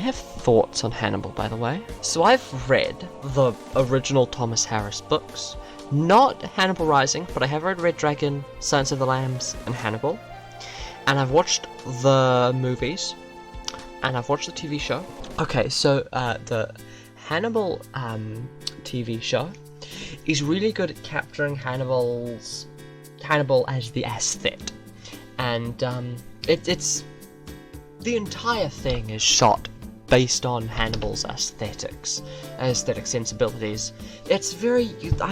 have thoughts on Hannibal, by the way. So I've read the original Thomas Harris books. Not Hannibal Rising, but I have read Red Dragon, Silence of the Lambs, and Hannibal. And I've watched the movies, and I've watched the TV show. Okay, so the Hannibal TV show is really good at capturing Hannibal as the aesthete. And it's the entire thing is shot based on Hannibal's aesthetic sensibilities. I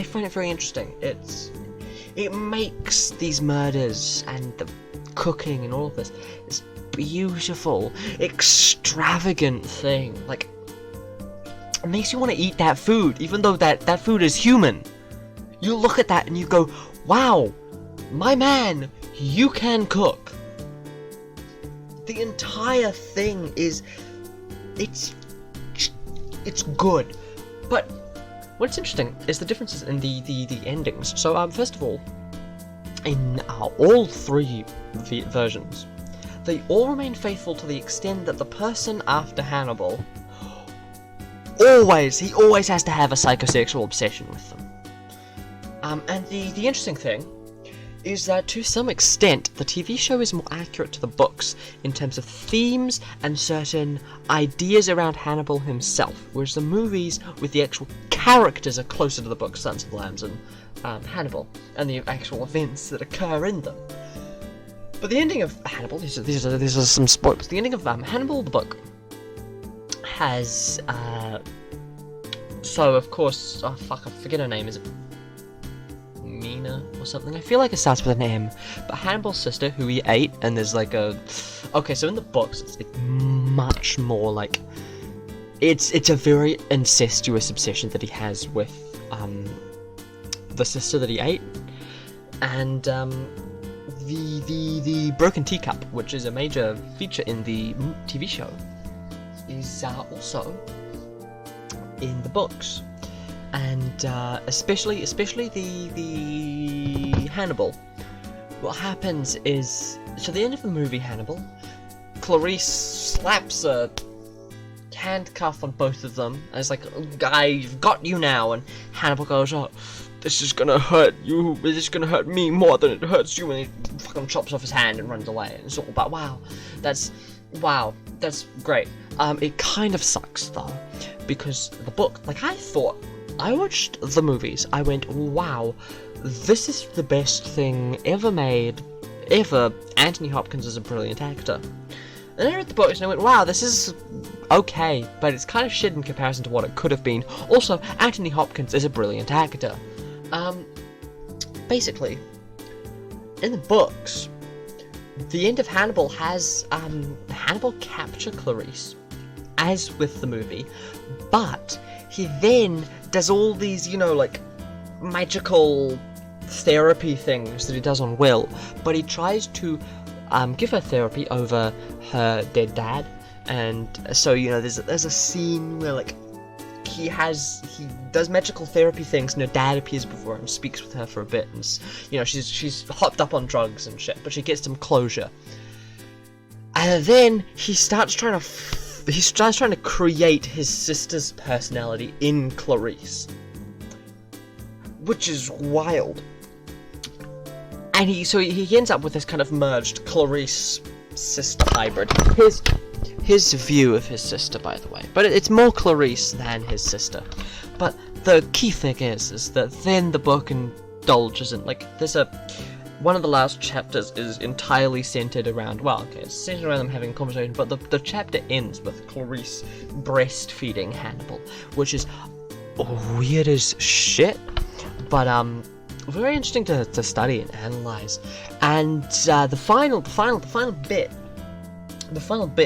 find it very interesting. It makes these murders and the cooking and all of this beautiful, extravagant thing. Like, it makes you want to eat that food, even though that food is human. You look at that and you go, wow, my man, you can cook. The entire thing is, it's good. But what's interesting is the differences in the endings. So first of all, in all three versions, they all remain faithful to the extent that the person after Hannibal always has to have a psychosexual obsession with them. And the interesting thing is that to some extent the TV show is more accurate to the books in terms of themes and certain ideas around Hannibal himself, whereas the movies with the actual characters are closer to the books, Silence of the Lambs and Hannibal, and the actual events that occur in them. But the ending of Hannibal, these are some spoilers. The ending of Hannibal, the book, has so of course, oh fuck, I forget her name. Is it Mina or something? I feel like it starts with an M. But Hannibal's sister, who he ate, and there's like a... Okay, so in the books, it's much more like... It's a very incestuous obsession that he has with the sister that he ate. And the broken teacup, which is a major feature in the TV show, is also in the books. And especially the Hannibal. What happens is, so the end of the movie Hannibal, Clarice slaps a handcuff on both of them, and it's like, I've got you now, and Hannibal goes, oh, this is gonna hurt you, this is gonna hurt me more than it hurts you, and he fucking chops off his hand and runs away, and it's all about, wow, that's great. It kind of sucks though, because the book, like, I watched the movies, I went, wow, this is the best thing ever made, ever. Anthony Hopkins is a brilliant actor. And I read the books and I went, wow, this is okay, but it's kind of shit in comparison to what it could have been. Also, Anthony Hopkins is a brilliant actor. Basically, in the books, the end of Hannibal has, Hannibal capture Clarice, as with the movie, but he then does all these, you know, like, magical therapy things that he does on Will, but he tries to give her therapy over her dead dad, and so, you know, there's a scene where, like, he does magical therapy things, and her dad appears before him, speaks with her for a bit, and, you know, she's hopped up on drugs and shit, but she gets some closure. And then he starts trying to create his sister's personality in Clarice, which is wild. And he ends up with this kind of merged Clarice sister hybrid. His view of his sister, by the way, but it's more Clarice than his sister. But the key thing is that then the book indulges in, like, one of the last chapters is entirely centered around, well, okay, it's centered around them having a conversation, but the chapter ends with Clarice breastfeeding Hannibal, which is weird as shit, but very interesting to study and analyze. And the final bit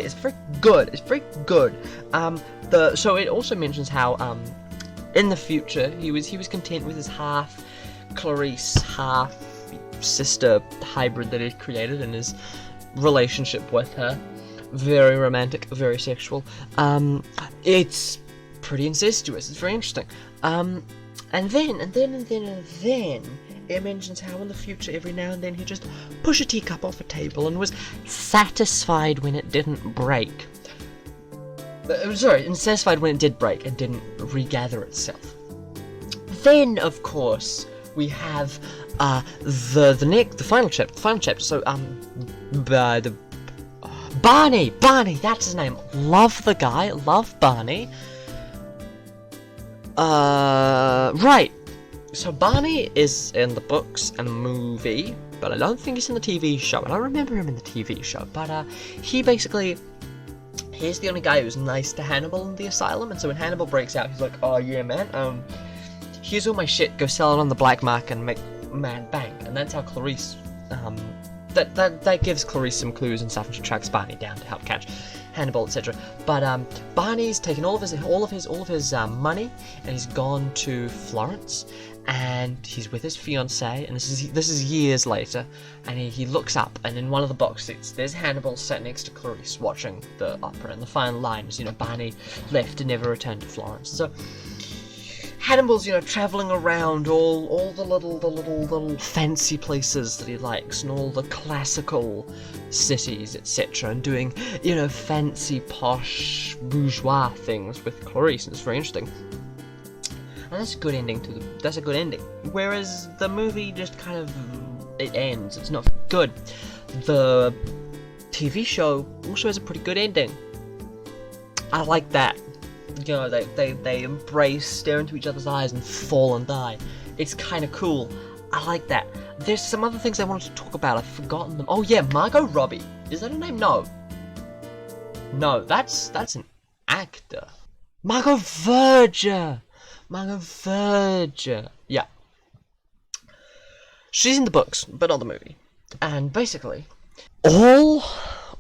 is very good. It's very good. So it also mentions how in the future he was content with his half Clarice, half sister hybrid that he'd created in his relationship with her. Very romantic, very sexual. It's pretty incestuous. It's very interesting. And then it mentions how in the future, every now and then, he'd just push a teacup off a table and was satisfied when it didn't break. sorry, unsatisfied when it did break and didn't regather itself. Then, of course, we have the final chapter. So Barney, that's his name. Love the guy, love Barney. Right. So Barney is in the books and the movie, but I don't think he's in the TV show. I don't remember him in the TV show, but he's the only guy who's nice to Hannibal in the asylum, and so when Hannibal breaks out, he's like, oh yeah, man, here's all my shit, go sell it on the black market and make mad bank. And that's how Clarice, that gives Clarice some clues and stuff, and she tracks Barney down to help catch Hannibal, etc. But Barney's taken all of his money, and he's gone to Florence, and he's with his fiancée, and this is years later, and he looks up, and in one of the box seats, there's Hannibal sat next to Clarice watching the opera, and the final line is, Barney left and never returned to Florence. So Hannibal's, traveling around all the little fancy places that he likes, and all the classical cities, etc., and doing, fancy, posh, bourgeois things with Clarice, and it's very interesting. And that's a good ending that's a good ending. Whereas the movie just kind of, it ends, it's not good. The TV show also has a pretty good ending. I like that. They embrace, stare into each other's eyes, and fall and die. It's kind of cool. I like that. There's some other things I wanted to talk about. I've forgotten them. Oh yeah, Margot Robbie. Is that her name? No, that's an actor. Margot Verger. Yeah. She's in the books, but not the movie. And basically, all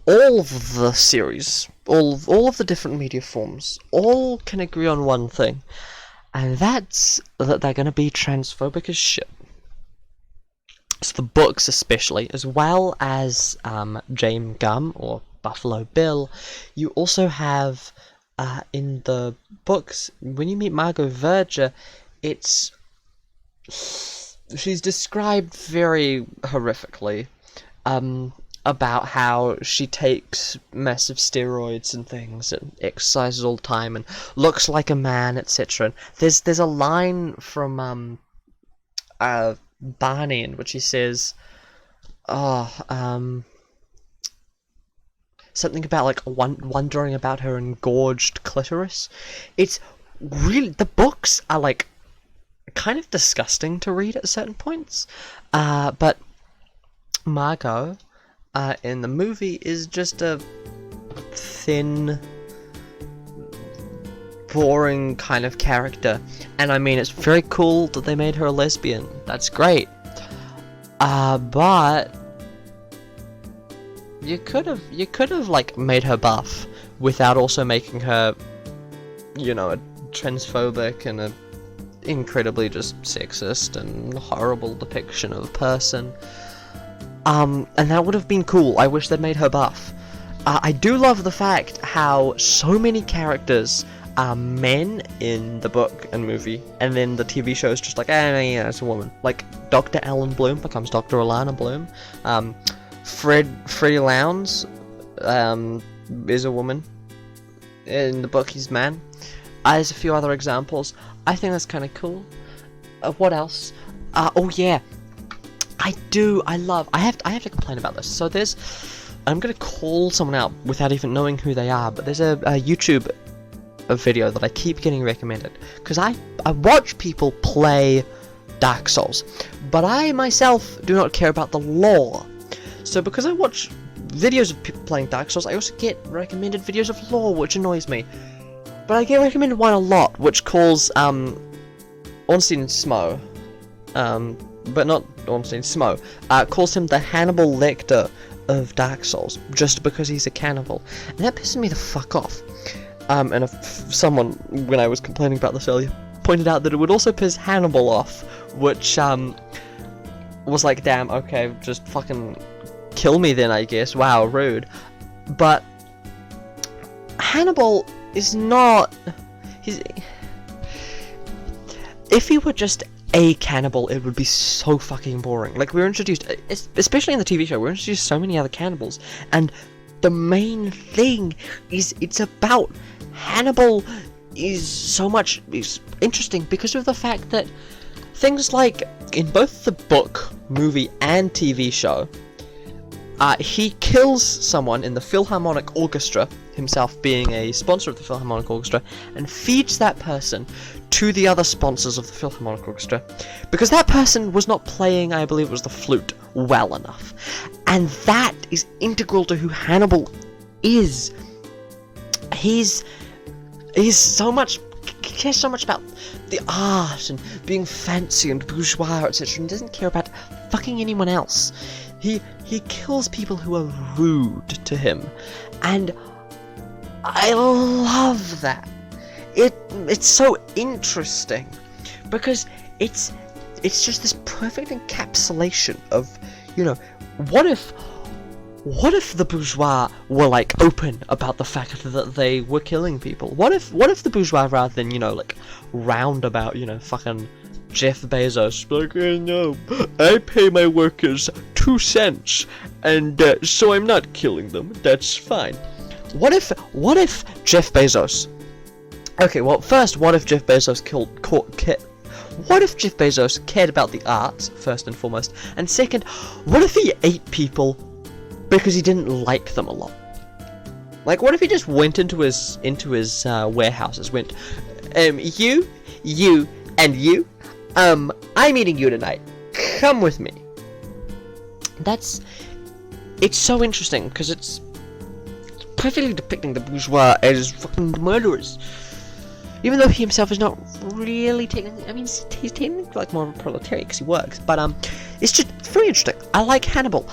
of the series, all of the different media forms, all can agree on one thing, and that's that they're going to be transphobic as shit. So the books especially, as well as James Gum or Buffalo Bill, you also have in the books, when you meet Margot Verger, she's described very horrifically about how she takes massive steroids and things and exercises all the time and looks like a man, etc. There's a line from Barney in which he says, something about like wondering about her engorged clitoris. It's really, the books are like kind of disgusting to read at certain points, but Margot in the movie is just a thin, boring kind of character, and I mean, it's very cool that they made her a lesbian. That's great, but you could have like made her buff without also making her, a transphobic and a incredibly just sexist and horrible depiction of a person. And that would have been cool. I wish they'd made her buff. I do love the fact how so many characters are men in the book and movie, and then the TV show is just like, yeah, it's a woman. Like, Dr. Alan Bloom becomes Dr. Alana Bloom. Freddie Lowndes is a woman. In the book, he's a man. There's a few other examples. I think that's kind of cool. What else? Oh yeah, I have to complain about this. So I'm gonna call someone out without even knowing who they are, but there's a YouTube video that I keep getting recommended, because I watch people play Dark Souls, but I myself do not care about the lore. So because I watch videos of people playing Dark Souls, I also get recommended videos of lore, which annoys me. But I get recommended one a lot, which calls Ornstein Smo, but not Ornstein Smo, calls him the Hannibal Lecter of Dark Souls, just because he's a cannibal. And that pisses me the fuck off. And if someone, when I was complaining about this earlier, pointed out that it would also piss Hannibal off, which was like, damn, okay, just fucking kill me then, I guess. Wow, rude. But Hannibal is not... If he were just a cannibal, it would be so fucking boring. Like, we were introduced, especially in the TV show, we're introduced so many other cannibals, and the main thing is it's about Hannibal is interesting because of the fact that things like in both the book, movie, and TV show, he kills someone in the Philharmonic Orchestra, himself being a sponsor of the Philharmonic Orchestra, and feeds that person to the other sponsors of the Philharmonic Orchestra, because that person was not playing, I believe it was the flute, well enough. And that is integral to who Hannibal is. He's so much, cares so much about the art and being fancy and bourgeois, etc., and doesn't care about fucking anyone else. He kills people who are rude to him, and I love that. It's so interesting because it's just this perfect encapsulation of, you know, what if the bourgeois were like open about the fact that they were killing people? What if the bourgeois, rather than, you know, like roundabout, you know, fucking Jeff Bezos, like, no, I pay my workers 2 cents, and so I'm not killing them. That's fine. What if Jeff Bezos? Okay, well, first, what if Jeff Bezos what if Jeff Bezos cared about the arts first and foremost, and second, what if he ate people because he didn't like them a lot? Like, what if he just went into his warehouses, went, you, and you, I'm eating you tonight. Come with me. It's so interesting because it's perfectly depicting the bourgeois as fucking murderers. Even though he himself is not really technically, I mean, he's technically like more of a proletariat because he works, but it's just very interesting. I like Hannibal.